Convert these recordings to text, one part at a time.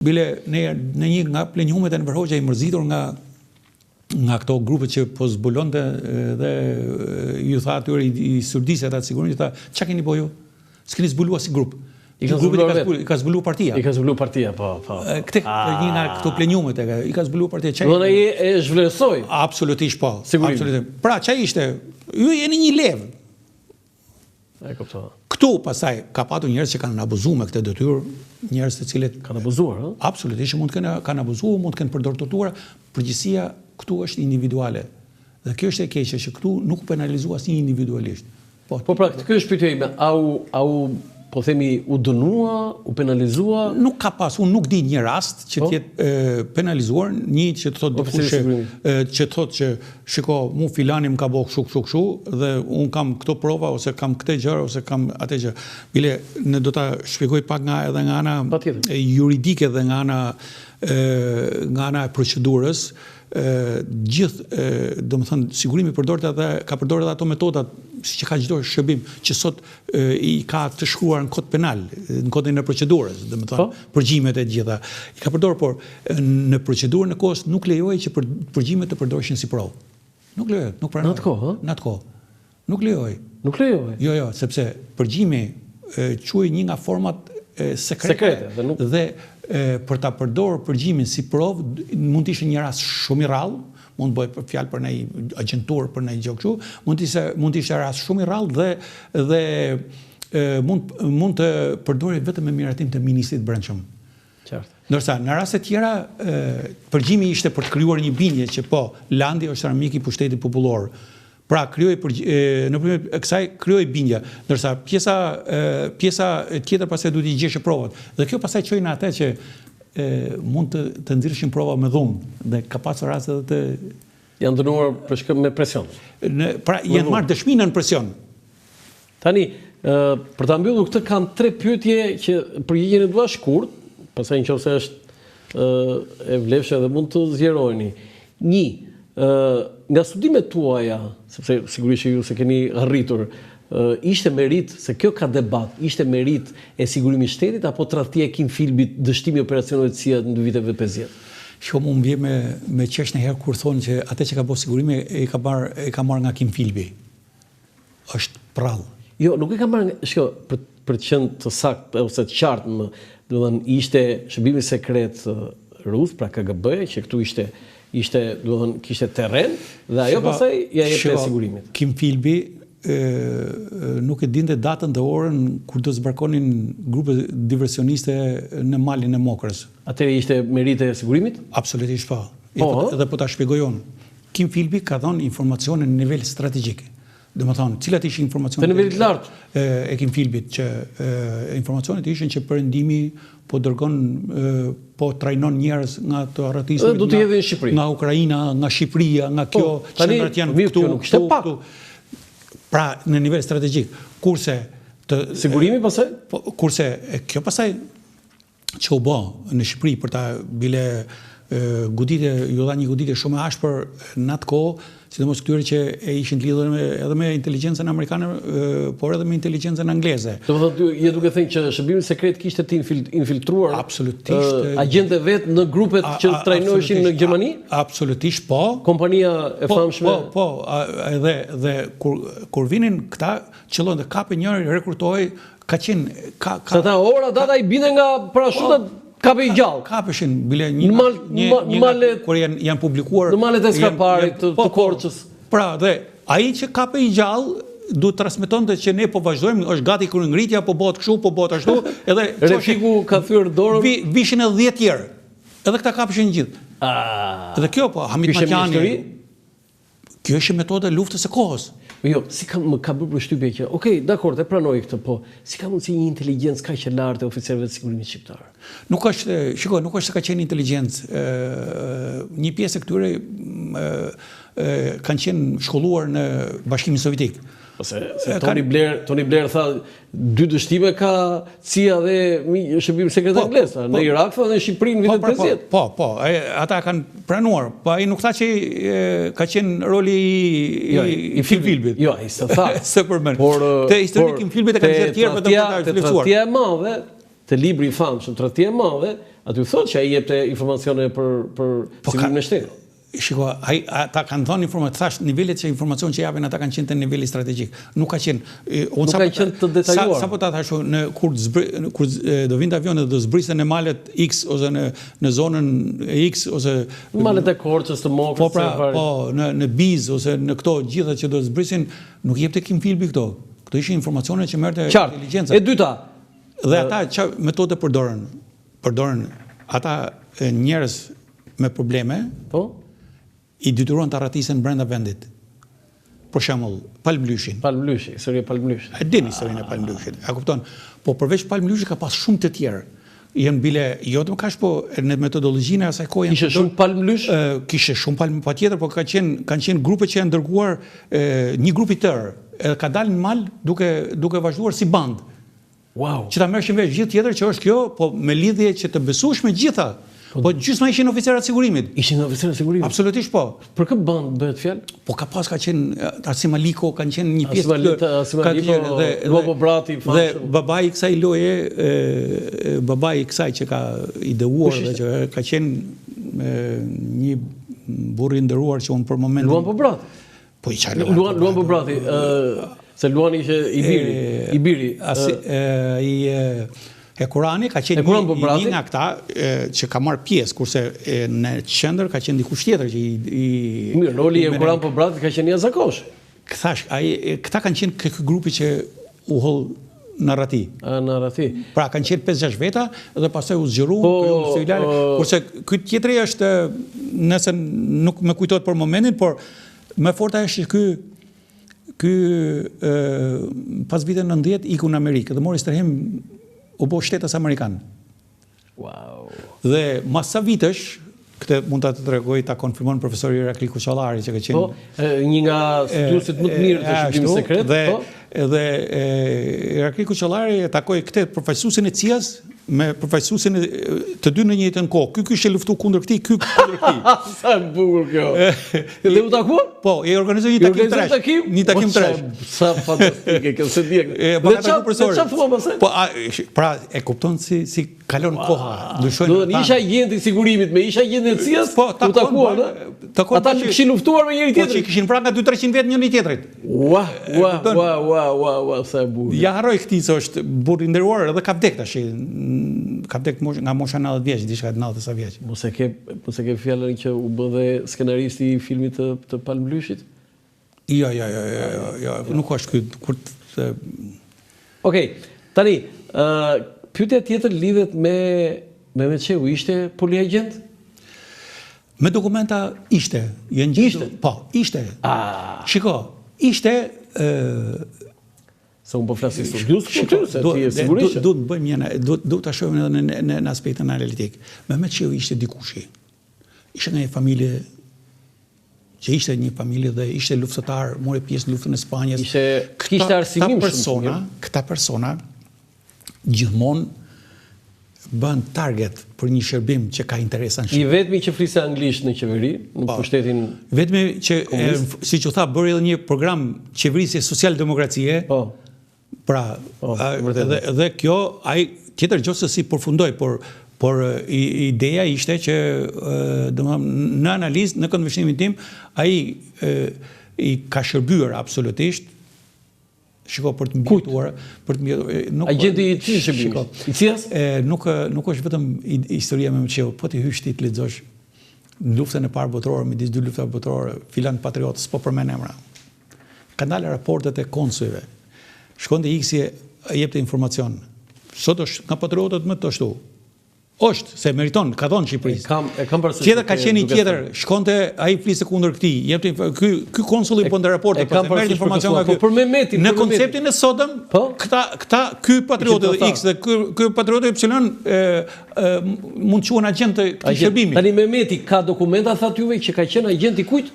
Bile në një nga plenjumet e Enver Hoxha i mërzitur nga këto grupet që po zbulonte dhe ju tha atyre i surdisë ata sigurisht tha çka keni bëu ju? S'keni zbuluar si grup. I ka zbuluar partia. I ka zbuluar partia, po. Këtë një nga këto plenjumet i ka zbuluar partia. Do ai e zhvlerësoi. Absolutisht po. Absolutisht. Pra ç'a ishte? Ju jeni një levë. E kuptova. Këtu pastaj ka patur njerëz që kanë abuzuar me këtë detyrë, njerëz të cilët kanë abuzuar, ëh? Absolutisht mund të kanë abuzuar, mund të kenë përdorur tortura, përgjithësia këtu është individuale. Dhe kjo është e keqe që këtu nuk penalizohet asnjë individualisht. Po pra, kjo është pyetja ime, au po themi u dënua, u penalizua? Nuk ka pas, unë nuk di një rast që të jetë penalizuar, një që të thotë dikush që thotë që shiko, mu filani më ka bëu kështu dhe unë kam këto prova ose kam këtë gjë ose kam atë gjë. Bile ne do ta shpjegoj pak edhe nga ana juridike dhe nga ana e procedurës. Gjithë, domethënë, sigurimi ka përdorur edhe ato metodat që ka çdo shërbim që sot i ka të shkruar në kod penal, në kodin e procedurës, domethënë, përgjimet e gjitha. I ka përdorur, por në procedurën e kohës nuk lejohej që përgjimet të përdoreshin si provë. Nuk lejohej, nuk pranohej. Në atë kohë, Në atë kohë. Nuk lejohej. Nuk lejohej. Jo, sepse përgjimi quhej një nga format sekrete dhe për ta përdorur përgjimin si provë mund të ishte një rast shumë i rrallë, mund të bëhet fjalë për një agjentur, për një gjë kështu, mund të ishte rast shumë i rrallë dhe mund të përdoret vetëm me miratim të ministrit brendshëm. Qartë. Ndërsa në raste tjera përgjimi ishte për të krijuar një bindje që po, Landi është armik i pushtetit popullor. Pra nëpërmjet kësaj krijoi bindja, ndërsa pjesa tjetër pastaj duhet i gjeshë provat. Dhe kjo pastaj çojnë atë që mund të nxirrshin prova me dhunë dhe ka pasur raste edhe të janë dënuar për shkak me presion. Pra janë marrë dëshmi në presion. Tani, për ta mbyllur këtë kam 3 pyetje që përgjigjen e dua shkurt, pastaj nëse është e vlefshme dhe mund të zgjeroheni. 1. Nga studimet tuaja, sepse sigurisht që ju se keni arritur, ishte merit, se kjo ka debat, ishte merit e sigurimit shtetit apo tradhtia e Kim Philbit, dështimi operacioneve të CIA në viteve 50? Shumë më vjen me qesh një herë kur thonë që atë që ka bërë sigurimi e ka marrë nga Kim Philbi. Është prallë. Jo, nuk e ka marrë, për të qenë të saktë ose të qartë, domethënë ishte shërbimi sekret rus, pra KGB, që këtu kishte terren dhe ajo pastaj ja jepte sigurimit. Kim Philbi nuk e dinte datën dhe orën kur do zbarkonin grupe diversioniste në malin e Mokrës. Atëherë ishte merite e sigurimit? Absolutisht po. Edhe po ta shpjegoj unë. Kim Philbi ka dhënë informacione në nivel strategjik. Domethënë, cilat ishin informacionet të nivelit lartë e Kim Philbit, që informacionet ishin që Perëndimi po dërgon, po trajnon njerëz nga të arratismet do të hedhin në Shqipëri, nga Ukraina, nga Shqipëria, nga kjo qendrat janë këtu. Pra në nivel strategjik, kurse sigurimi pastaj, kurse kjo pastaj që u bë në Shqipëri për ta bile ju dha një goditje shumë e ashpër në atë kohë, sidomos këtyre që ishin të lidhur edhe me inteligjencën amerikane, por edhe me inteligjencën angleze. Domethënë je duke thënë që shërbimi sekret kishte të infiltruar absolutisht agjentë vet në grupet që trajnoheshin në Gjermani? Absolutisht po. Kompania e famshme. Po, edhe kur vinin këta, qëllon të kapë njëri, rekrutohej, ka qenë sa ta ora data i binte nga parashutat. Kape i gjallë. Kapeshin, bile një kur janë publikuar... Në malet e skaparit të Korçës. Pra, dhe ai që kape i gjallë, du të transmetonte që ne po vazhdojmë, është gati kur ngritja, po bëhet kështu, po bëhet ashtu, edhe... Refiku ka thyer dorën... Vishin edhe 10 tjerë. Edhe këta kapeshin gjithë. Edhe kjo, po, Hamit Maqani... Kjo është metoda e luftës së kohës. Jo, si më ka bërë përshtypje që, okej, dakord, e pranoj këtë, po si ka mundësi një inteligjencë kaq e lartë e oficerëve të sigurimit shqiptar? Nuk është, shikoj, nuk është se ka qenë inteligjencë. Një pjesë e këtyre kanë qenë shkolluar në Bashkimin Sovjetik. Se Tony Blair tha 2 dështime ka CIA dhe shërbimi sekret anglez, në Irak dhe në Shqipëri në vitet 50. Po, ata kanë pranuar, po ai nuk tha që ka qenë roli i Kim Philbit. Jo, ai s'e tha. Se përmend. Te historia Kim Philbit e kanë qenë tjerë vetëm ata të flesuar. Tradhtia e madhe, te libri i famshëm, tradhtia e madhe, Aty thotë që ai jepte informacione për sigurimin e shtetit. Shiko, ata kanë thonë thash nivelet që informacion që japin ata kanë qenë të niveli strategjik. Nuk ka qenë nuk ka qenë të detajuar. Sapo ta thashu kur do vinte avionet do zbristen në malet X ose në zonën X ose në malet e Korçës të Mokrës. Po, në Biz ose në këto gjitha që do zbrisin, nuk jepte Kim Philby këto. Këto ishin informacione që merrte inteligjenca. E dyta. Dhe ata çfarë metode përdoren? Përdoren ata njerëz me probleme. Po. I detyruan të arratisen brenda vendit. Për shembull, Palmlyshi, historia e Palmlyshit. E dini historinë e Palmlyshit. A kupton? Po përveç Palmlyshit ka pas shumë të tjerë. Janë bile jo të më kash, po në metodologjinë e asaj kohe Kishe shumë Palmlysh? Kishe shumë palm patjetër, po kanë qenë grupe që janë dërguar një grup i tërë. Ka dalë në mal duke vazhduar si band. Wow. Që ta merrshin vesh gjithë tjetër që është kjo, po me lidhje që të besueshme gjitha. Po gjysma ishin oficerat sigurimit. Ishin oficerat sigurimit? Absolutisht po. Për kë band bëhet fjalë? Po ka qenë Asim Aliko, kanë qenë një pjesë Asim Aliko, Luan Pobrati, dhe babai i kësaj loje, babai i kësaj që ka ideuar dhe që ka qenë një burr i nderuar që unë për momentin Luan Pobrati. Po i çfarë Luan Pobrati, se Luan ishte Ibiri. E Kurani ka qenë një nga këta që ka marrë pjesë, kurse në qendër ka qenë dikush tjetër që Mirë, roli e Kurani Pobrati ka qenë jashtëzakonsh. Thash, këta kanë qenë kë grupi që u holl narrati. Narrati. Pra kanë qenë 5-6 veta dhe pastaj u zgjeru, kurse ky tjetri është, nëse nuk më kujtohet për momentin, por më forta është ky pas viteve 90 iku në Amerikë dhe mori strehim u bo shtetas Amerikan. Wow. Dhe mas sa vitesh, këtë mund të tregoj, ta konfirmon profesori Irakli Kuçallari që ka qenë. Po, një nga studiuesit më të mirë të shërbimit sekret. Dhe Irakli Kuçallari e takoi këtë përfaqësuesin e CIA-s me përfaqësuesin të dy në një njëjtën kohë. Ky kishte luftuar kundër këtij, ky kundër këtij. Sa e bukur kjo. Dhe u takuan? Po, i organizoi një takim tresh. Një takim tresh. Sa fantastike kjo se di. Dhe çfarë thua më së? Po, pra e kupton si kalon koha. Ndryshojnë. Do isha agenti i sigurimit me isha agenti i CIA-s. Po, u takuan. Ata kishin luftuar me njëri tjetrin. Po, që kishin pra nga 200-300 vjet njëri tjetrit. Ua, sa e bukur. Ja harroj këtij se është burr i nderuar edhe ka vdek tash. Ka vdek nga mosha 90 vjeç, diçka 90 sa vjeç. Mos e ke fjalën që u bë dhe skenaristi i filmit të Palmlyshit? Jo, nuk është ky. Okej, tani, pyetja tjetër lidhet me Meçeu, ishte poliagent? Me dokumenta ishte. Ishte? Po, ishte. Shiko, ishte se unë po flasin studius, se ti e sigurisht. Duhet bëjmë një, duhet ta shohim edhe në aspektin analitik. Meçeu ishte dikushi. Ishte nga një familje që ishte një familje dhe ishte luftëtar, mori pjesë në luftën e Spanjës. Kishte arsimim shumë. Këta persona gjithmonë bën target për një shërbim që ka interesa në Shqipëri. I vetmi që fliste anglisht në qeveri, në pushtetin vetmi që, siç u tha, bëri edhe një program qeverisje social-demokracie. Pra, dhe kjo, ai tjetër gjë se si përfundoi, por ideja ishte që në analizë, në këndvështrimin tim, ai i ka shërbyer absolutisht. Shiko, për të mbjelltuar, agenti i cili shërbimit? I CIA-s? Nuk është vetëm historia me Meçeu, po ti hysh ti të lexosh në luftën e parë botërore, midis dy luftave botërore, filan patriotës, po përmend emra. Kanë dalë raportet e konsujve. Shkonte X-i jepte informacion. Sot është nga patriotët më të ashtu. Është, se meriton, ka thonë Shqipërisë. Tjetër ka qenë tjetër, shkonte, ai fliste kundër këtij. Ky konsulli po ndër raporte, po merr informacion nga ky. Në konceptin e sotëm, ky patrioti X dhe ky patrioti Y mund të quhen agent të këtij shërbimi. Tani Mehmeti ka dokumenta thatë juve që ka qenë agent i kujt?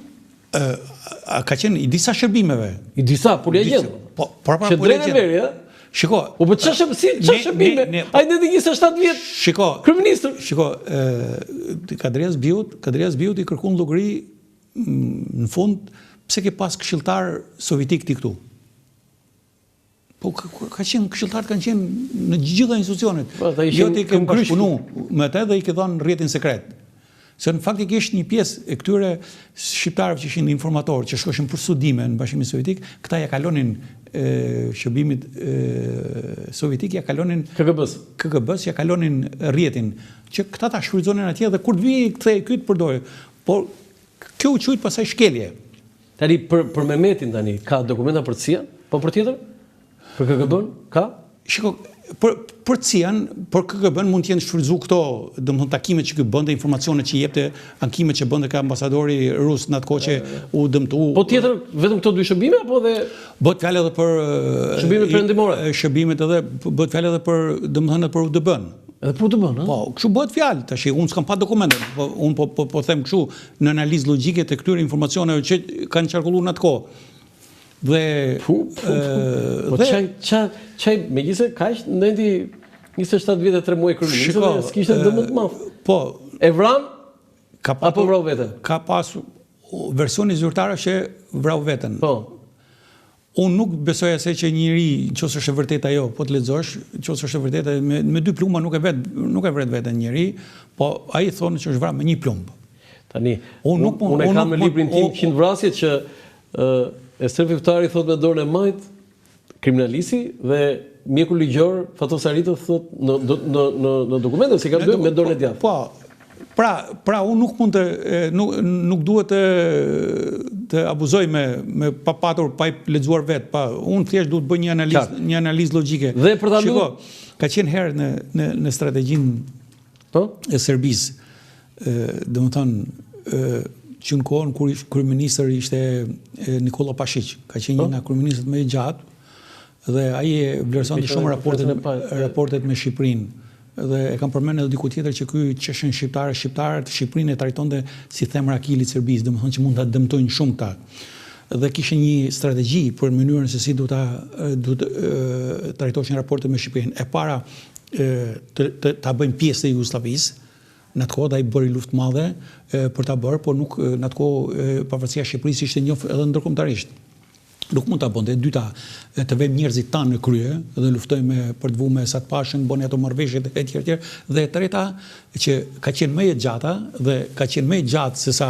Ka qenë i disa shërbimeve. I disa, poliagent. Po, para poliagent. Shiko, po çfarë shërbime? Ai ndeti 27 vjet. Shiko, kryeministër. Shiko, Kadrias Biut i kërkon llogari në fund pse ke pas këshilltar sovjetik ti këtu. Po ka qenë këshilltarët kanë qenë në gjitha institucionet. Jo ti ke bashkëpunu me të dhe i ke dhënë rrjetin sekret. Se në faktikisht një pjesë e këtyre shqiptarëve që ishin informatorë, që shkoshin për studime në Bashkimin Sovjetik, këta ja kalonin shërbimit sovjetik, ja kalonin KGB-s, ja kalonin rrjetin, që këta ta shfrytëzonin atje dhe kur të vi kthej ky të përdorë. Por kjo u quajt pastaj shkelje. Tani për Mehmetin tani ka dokumenta për CIA? Po për tjetër? Për KGB-n ka? Shiko, për CIA-n, për KGB-n mund të jenë shfrytëzuar këto, domethënë takimet që bënte, informacionet që jepte, ankimet që bënte ka ambasadori rus në atë kohë që u dëmtua. Po tjetër vetëm këto dy shërbime apo edhe bëhet fjalë edhe për shërbimet perëndimore? Shërbimet edhe bëhet fjalë edhe për domethënë për UDB-n. Edhe për UDB-n, Po, kështu bëhet fjalë. Tash unë s'kam pa dokumente, unë po them kështu në analizë logjike të këtyre informacioneve që kanë qarkulluar në atë kohë. Dhe çaj megjithëse kaq ndenti 27 vjet e 3 muaj kryeminist dhe s'kishte dëm të madh. Po, e vran apo vrau veten? Ka pasur versioni zyrtar që vrau veten. Po. Unë nuk besoj asaj që njëri, nëse është e vërtetë ajo, po të lexosh, nëse është e vërtetë me 2 plumba nuk e vret veten njëri, po ai thonë që është vrarë me 1 plumb. Tani, unë kam në librin tim 100 vrasjet që Ester Fiftari thot me dorën e majt, kriminalisti dhe mjeku ligjor Fatos Aritov thot në dokumentet se ka bërë me dorën e djathtë. Po, pra unë nuk mund nuk duhet të abuzoj me pa patur, pa i lexuar vet, unë thjesht duhet bëj një analizë logjike. Dhe për ta Shiko, ka qenë herë në strategjinë e Serbisë, domethënë që në kohën kur kryeministër ishte Nikola Pashiq, ka qenë një nga kryeministët më i gjatë dhe ai e vlerësonte shumë raportet me Shqipërinë. Dhe e kam përmendur edhe diku tjetër që ky çështën shqiptarët Shqipërinë e trajtonte si themra akili të Serbisë, domethënë që mund ta dëmtojnë shumë ta. Dhe kishte një strategji për mënyrën se si duhet trajtoheshin raportet me Shqipërinë. E para ta bëjnë pjesë të Jugosllavisë. Në atë kohë ai bëri luftë madhe për ta bërë, por nuk në atë kohë pavarësia e Shqipërisë ishte njohur edhe ndërkombëtarisht. Nuk mund ta bënte. E dyta, të vëmë njerëzit tanë në krye dhe luftojmë për të vënë me Esad Pashën, bëni ato marrëveshjet e tjera. Dhe e treta që ka qenë më e gjata dhe ka qenë më e gjatë se sa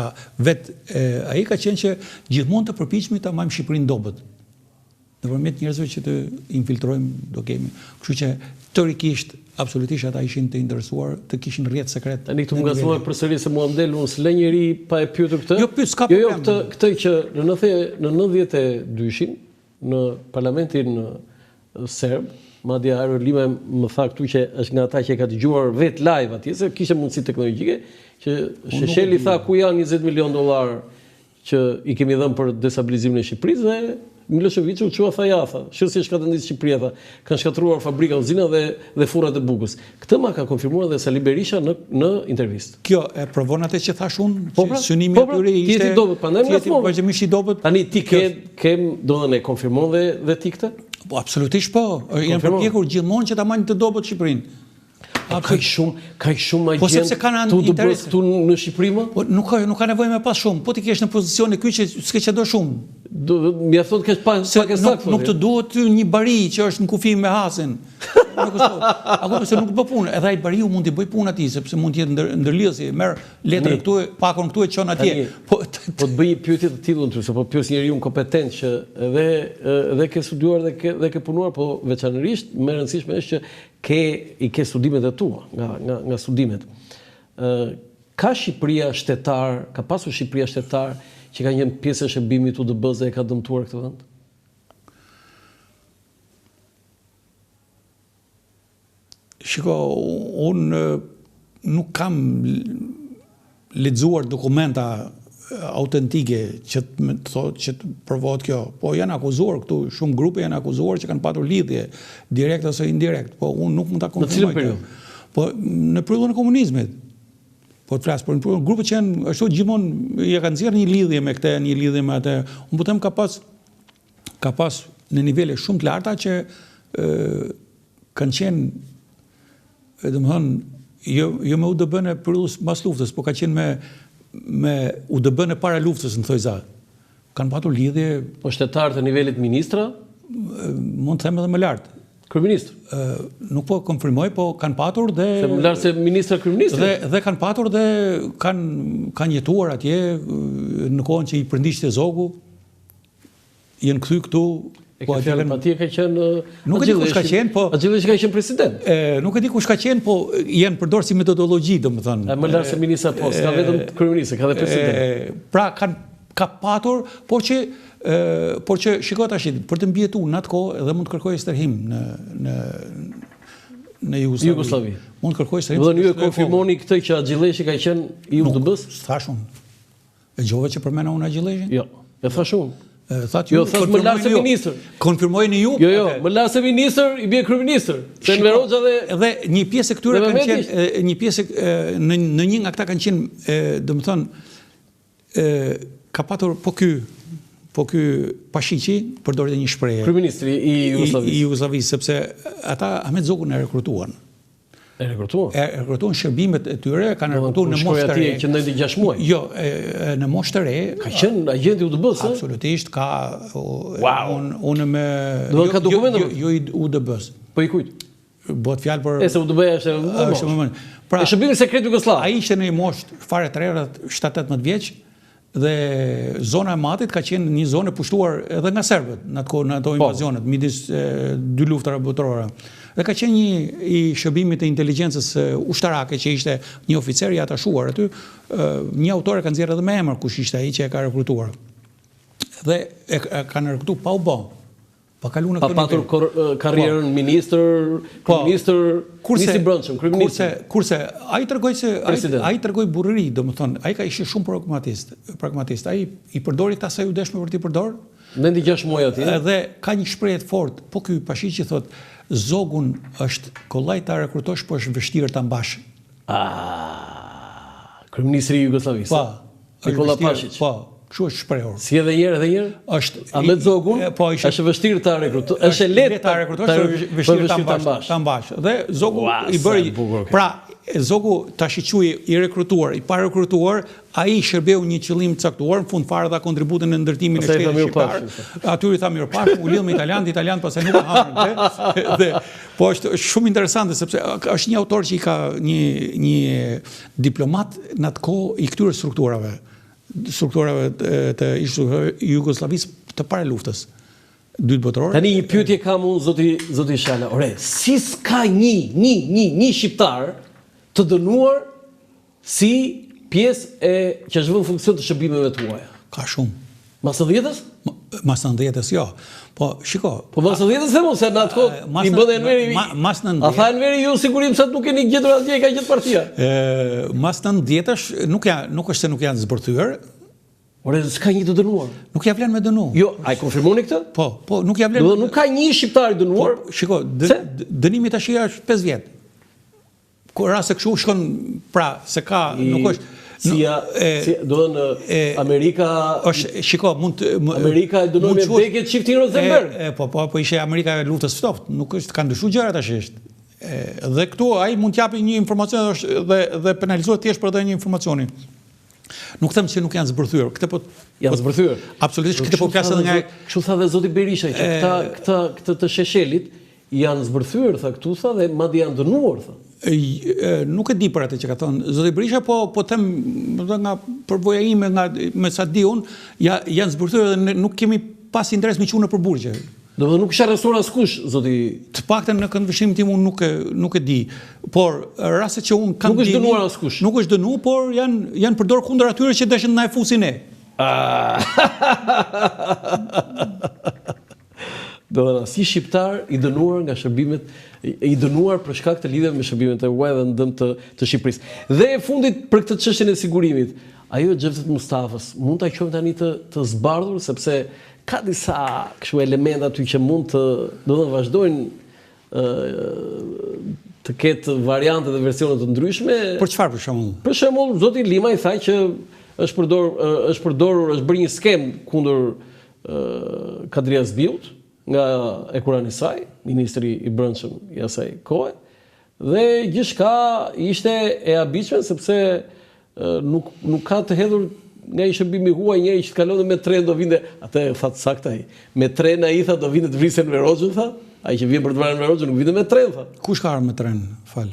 ai ka qenë që gjithmonë të përpiqemi ta marrim Shqipërinë dobët. Nëpërmjet njerëzve që të infiltrojmë do kemi. Kështu që teorikisht absolutisht ata ishin të interesuar të kishin rrjet sekret. Tani këtu më gazuar përsëri se mua mdel unë s'le njëri pa e pyetur këtë. Jo, pyet s'ka problem. Jo, këtë që në 92-shin në parlamentin serb, madje Aero Lima më tha këtu që është nga ata që ka dëgjuar vet live atje se kishte mundësi teknologjike që Shesheli tha ku janë 20 milion dollar që i kemi dhënë për destabilizimin e Shqipërisë dhe Milošević u çua tha jafa, si është ka të ndisë Shqipëria tha, kanë shkatruar fabrika uzina dhe furrat e bukës. Këtë ma ka konfirmuar dhe Sali Berisha në intervistë. Kjo e provon atë që thash unë, që synimi i tyre ishte vazhdimisht i dobët. Tani ti kem domethënë e konfirmon dhe ti këtë? Po absolutisht po. Janë përpjekur gjithmonë që ta marrin të dobët Shqipërinë. Ka shumë agent këtu në Shqipëri më? Nuk ka nevojë me pas shumë, po ti kesh në pozicion e ky që s'ke që do shumë. Mja thot kesh pak e saktë. Nuk të duhet ty një bari që është në kufi me hasin. Ako se nuk të bë punë, edhe ai bariu mund t'i bëj punë atij, sepse mund të jetë ndërlidhësi, merr letër këtu, pakon këtu e çon atje. Po të bëj pyetje të tillën ty, se po pyes njeriu kompetent që edhe ke studiuar dhe ke punuar, po veçanërisht më e rëndësishme është që i ke studimet e tua, nga studimet. Ka Shqipëria shtetar, ka pasur Shqipëria shtetar që ka një pjesë e shërbimit UDB-s dhe e ka dëmtuar këtë vend? Shiko, unë nuk kam lexuar dokumenta autentike që të provohet kjo. Po janë akuzuar këtu, shumë grupe janë akuzuar që kanë patur lidhje, direkt ose indirekt. Po unë nuk mund ta konfirmoj. Në cilën periudhë? Po në periudhën e komunizmit. Po të flas, por në grupet që janë ashtu gjithmonë ja kanë nxjerrë një lidhje me këtë, një lidhje me atë. Unë po them ka pas në nivele shumë të larta që kanë qenë domethënë jo me UDB-n e periudhës pas luftës, po ka qenë me UDB-n e para luftës, në thoj za. Kanë patur lidhje. Po shtetarë të nivelit ministra? mund të them edhe më lart. Kryeministër. Nuk po konfirmoj, po kanë patur dhe Se më lart se ministra kryeministër. Dhe kanë patur dhe kanë jetuar atje në kohën që i përndiqte zogu. Jenë kthy këtu. Po atje ka qenë nuk e di kush ka qenë, po Axhilleshi ka qenë president. Nuk e di kush ka qenë, po janë përdorur si metodologji, domethënë. Më lart se ministra po, s'ka vetëm kryeministër, ka dhe president. Pra ka patur, por që shiko tash, për të mbjetuar në atë kohë edhe mund të kërkojë stërhim në Jugosllavi. Mund të kërkojë stërhim. Do ju e konfirmoni këtë që Axhilleshi ka qenë i UDB-s? Thash unë. E gjova që përmenda unë Axhilleshin? Jo, e thash unë. Thatë ju, më lart se ministër. Konfirmojeni ju? Jo, më lart se ministër i bie kryeministër. Se Enver Hoxha dhe një pjesë e këtyre kanë qenë, një pjesë në një nga këta kanë qenë, domethënë ka patur po ky Pashiqi përdorte një shprehje. Kryeministri i Jugosllavisë, sepse ata Ahmet Zogun e rekrutuan. E rekrutuan? E rekrutuan shërbimet e tyre, kanë rekrutuar në moshë të re. Që ndajti 6 muaj. Jo, në moshë të re. Ka qenë agenti i UDB-s? Absolutisht, ka. Unë me. Do ka dokumente? Jo i UDB-s. Po i kujt? Bëhet fjalë për. Se UDB-ja është më. Pra, shërbimi sekret jugosllav. Ai ishte në një moshë fare të re, 7-18 vjeç, dhe zona e Matit ka qenë një zonë e pushtuar edhe nga serbët në ato invazionet midis dy luftave botërore. Dhe ka qenë një i shërbimit të inteligjencës ushtarake që ishte një oficer i atashuar aty, një autor e ka nxjerrë edhe me emër kush ishte ai që e ka rekrutuar. Dhe e kanë rekrutuar pa u bë. Pa kaluar në këtë patur karrierën ministër, ministri i brendshëm, kryeministër. Kurse ai tregoi burrëri, domethënë, ai ka ishte shumë pragmatist. Ai i përdori ta sa ju deshme për t'i përdor. Ndenti 6 muaj atje. Dhe ka një shprehje të fortë, po ky Pashiqi thotë zogun është kollaj ta rekrutosh, po është vështirë ta mbash. Kryeministri i Jugosllavisë. Po. Nikola Pashiq. Po, kështu është shprehur. Si edhe një herë? Është Ahmet Zogun, është vështirë ta rekrutosh, është lehtë ta rekrutosh, vështirë ta mbash. Dhe zogu i bëri. Pra, zogu tash i quaj i rekrutuar, i pa rekrutuar, ai shërbeu një qëllim të caktuar, në fund fare dha kontributin në ndërtimin e shtetit shqiptar. Atyri tha mirëpafshim, u lidh me italianët pastaj nuk e hapën. Dhe po është shumë interesante sepse është një autor që i ka një diplomat në atë kohë i këtyre strukturave të Jugosllavisë të parë luftës. Dytë botërore. Tani një pyetje kam unë zoti Shala. Ore, si s'ka një shqiptar të dënuar si pjesë që është vënë funksion të shërbimeve të huaja? Ka shumë. Mas 90-s? Mas 90-s, jo. Po, shiko. Po mas 90-s dhe mos, se në atë kohë i bëdhe Enveri... Mas 90-s... A tha Enveri ju sigurim se nuk keni gjetur atje, ka gjetë partia? Mas 90-s nuk është se nuk janë zbërthyer. Ore, s'ka një të dënuar? Nuk ja vlen me dënu. Jo, a i konfirmoni këtë? Po, nuk ja vlen... Do nuk ka një shqiptar i dënuar? Shiko, dënimi tash është 5 vjet. Kur rase kështu shkon, pra, se ka, nuk është... Do në Amerika... Shiko, Amerika e dënoj me vdekje Çiftin Rosenberg. Po ishe Amerika e luftës ftoft, nuk është, kanë ndryshuar gjërat tash është. Dhe këtu ai mund t'japi një informacion dhe penalizohet thjesht për atë një informacioni. Nuk them se nuk janë zbërthyer. Këtë po janë zbërthyer. Absolutisht, këtë po flas edhe nga kështu tha dhe zoti Berisha që këtë të Sheshelit janë zbërthyer, tha këtu tha dhe madje janë dënuar, tha. Nuk e di për atë që ka thënë zoti Berisha, po them nga përvoja ime me sa di unë, janë zbërthyer dhe nuk kemi pas interes me qenë në përburgje. Do të nuk është arrestuar askush, zoti. Të paktën në këndvështrimin tim unë nuk e di. Por rastet që unë kam nuk është dënuar askush. Nuk është dënuar, por janë përdor kundër atyre që dashin na e fusin ne. Do të thonë si shqiptar i dënuar nga shërbimet, i dënuar për shkak të lidhjeve me shërbimet e huaja dhe ndëm të Shqipërisë. Dhe e fundit për këtë çështjen e sigurimit, ajo Xhevdet Mustafës mund ta quajmë tani të zbardhur sepse ka disa kështu elemente aty që mund të, do të vazhdojnë të ketë variante dhe versione të ndryshme. Për çfarë për shembull? Për shembull, zoti Lima i tha që është bërë një skem kundër Kadrias Biut nga ekurani i saj, ministri i brendshëm i asaj kohe, dhe gjithçka ishte e habitshme sepse nuk ka të hedhur nga i shërbimi huaj, njëri që kalon me tren do vinte, atë e thatë sakta ai. Me tren ai tha do vinte të vrisen Verozhën, tha. Ai që vjen për të vrarë Verozhën nuk vinte me tren, tha. Kush ka ardhur me tren, fal?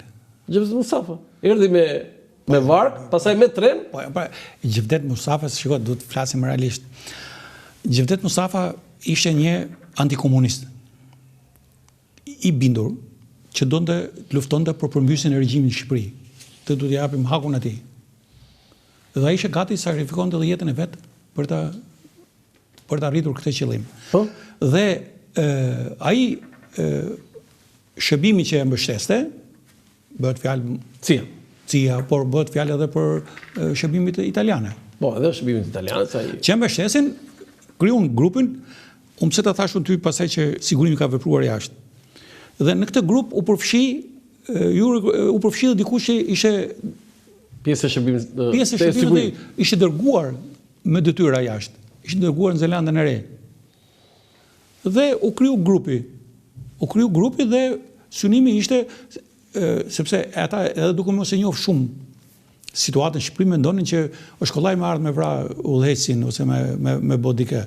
Gjevdet Mustafa. Erdhi me vark, pastaj me tren. Po, Gjevdet Mustafa, shiko, duhet të flasim realisht. Gjevdet Mustafa ishte një antikomunist i bindur që donte të luftonte për përmbysjen e regjimit në Shqipëri. Të du t'i japim hakun atij. Dhe ai ishte gati të sakrifikonte edhe jetën e vet për të arritur këtë qëllim. Po? Dhe ai shërbimi që e mbështeste, bëhet fjalë CIA, por bëhet fjalë edhe për shërbimit italiane. Po, edhe shërbimit italiane, sa i... Që mbështesin, krijuan grupin, pse ta thashun ty pasaj që sigurimi ka vepruar jashtë. Dhe në këtë grup u përfshi dhe dikush që ishte pjesë e shërbimit dhe ishte dërguar me detyra jashtë. Ishte dërguar në Zelandën e Re. Dhe u kriju grupi dhe synimi ishte sepse ata edhe duke mos e njoh shumë situatën në Shqipëri mendonin që është kollaj me ardhmë me vra udhëhecin ose me bodike.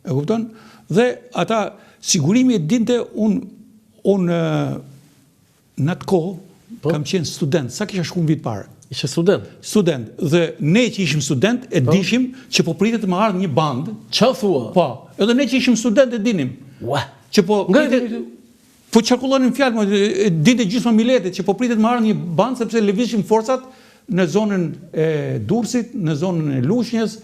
E kupton? Dhe ata sigurimi e dinte unë në atë kohë kam qenë student, sa kisha shku në vit parë. Ishe student? Student. Dhe ne që ishim student e dishim që po pritet të më ardhë një bandë. Qa thua? Po, edhe ne që ishim student e dinim. Ua? Që po qarkullonin fjalë, dinte gjithë miletet që po pritet më ardhë një bandë sepse lëvizshin forcat në zonën e Durrësit, në zonën e Lushnjës,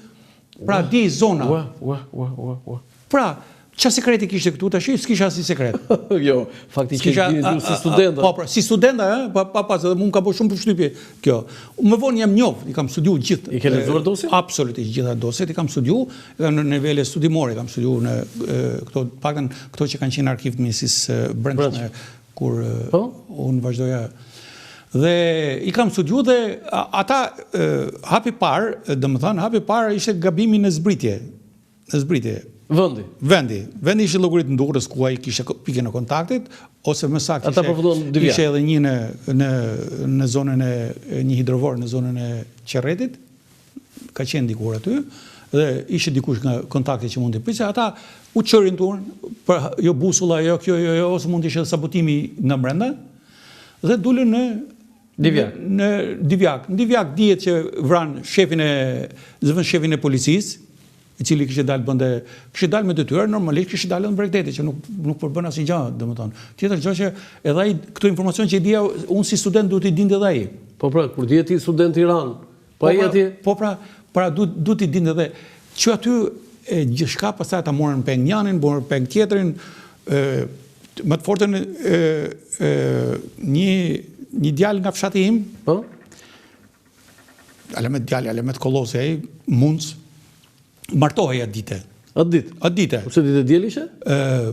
pra di zona. Ua. Pra, qa sekreti kishte këtu tash? S'kisha asnjë sekret. Jo, faktikisht dini si studenta. Po, si studenta, pas edhe mua ka bërë shumë përshtypje kjo. Më vonë jam njoh, i kam studiuar gjithë. I ke lexuar dosjen? Absolutisht, gjitha dosjet i kam studiuar, në nivele studimore kam studiuar në këto, paktën këto që kanë qenë arkiv të mjesisë brendshme kur unë vazhdoja. Dhe i kam studiuar dhe ata hapi parë, domethënë hapi parë ishte gabimi në zbritje. Vendi ishte llogarit në Durrës ku ai kishte pikën e kontaktit, ose më saktë ishte edhe një në zonën e një hidrovor në zonën e Qerretit, ka qenë dikur aty, dhe ishte dikush nga kontakti që mund të prisë, ata u çërin turn, jo busulla, jo kjo, ose mund të ishte sabotimi nga brenda, dhe dulën në Divjak. Në Divjak dihet që vran shefin e policisë, i cili kishte dalë me detyrë, normalisht kishte dalë në Bregdeti, që nuk përbën asnjë gjë, domethënë. Tjetër gjë që edhe ai këto informacion që i dija unë si student duhet i dinte edhe ai. Po pra, kur dihet ti student Iran, po ai atje. Po pra duhet i dinte edhe që aty gjithçka pastaj ta morën peng njërin, morën peng tjetrin, më të fortën një djalë nga fshati im. Po. Alemet djalë, alemet kollosi ai, Munc. Martohej atë dite. Atë dite. Pse ditë diel ishe?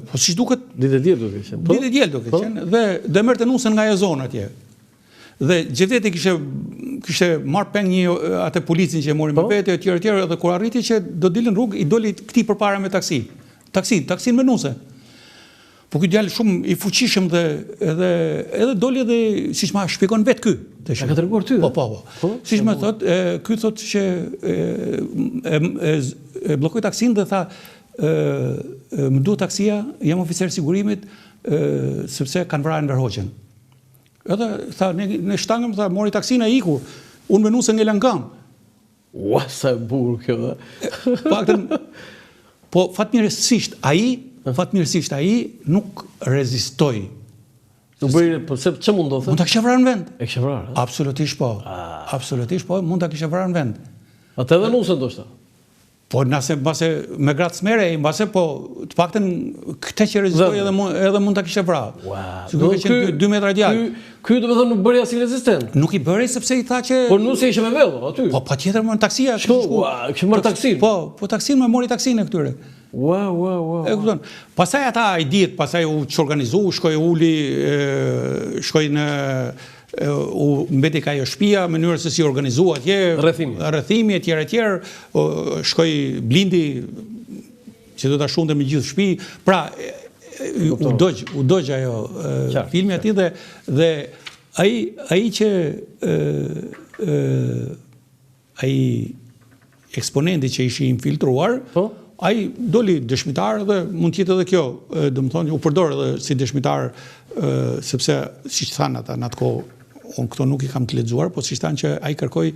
Po siç duket, ditë diel duke qenë. Ditë diel duke qenë dhe merrte nusën nga ajo zonë atje. Dhe Gjevdeti kishte marrë peng një atë policin që e mori me vete etj dhe kur arriti që do dilën rrugë i doli këtij përpara me taksi. Taksin me nuse. Po ky djalë shumë i fuqishëm dhe edhe doli edhe siç ma shpjegon vetë ky. Ka treguar ty? Po. Siç më thot, ky thot që e bllokoi taksin dhe tha më duhet taksia, jam oficer sigurimit sepse kanë vrarë Enver Hoxhën. Edhe tha në shtangëm tha mori taksin e iku. Unë me nusën ngelan kam. Ua, sa e bukur kjo. Paktën po fatmirësisht ai nuk rezistoi. Nuk bëri, po se ç'mund do thë? Mund ta kisha vrarë në vend. E kisha vrarë? Absolutisht po. Absolutisht po, mund ta kisha vrarë në vend. Atë edhe nusën ndoshta. Po nëse mbase me gratë smere, mbase po të paktën këtë që rezistoi edhe mund ta kisha vrarë. Sigurisht që 2 metra djalë. Ky do të thonë nuk bëri asnjë rezistent. Nuk i bëri sepse i tha që po nusë ishte me vellë aty. Po patjetër më në taksia. Kishte marrë taksin. Po taksin më mori taksin e këtyre. Wow. E kupton. Pastaj ata i diet, pastaj u çorganizu, shkoi uli, shkoi në mbeti ka ajo shtëpia, mënyrë se si organizua atje, rrethimi etj, shkoi blindi që do ta shunte me gjithë shtëpi. Pra u dogj ajo filmi aty dhe ai që ai eksponenti që ishi infiltruar, ai doli dëshmitar dhe mund të jetë edhe kjo, domethënë u përdor edhe si dëshmitar sepse siç thanë ata në atë kohë, unë këto nuk i kam të lexuar, po siç thanë që ai kërkoi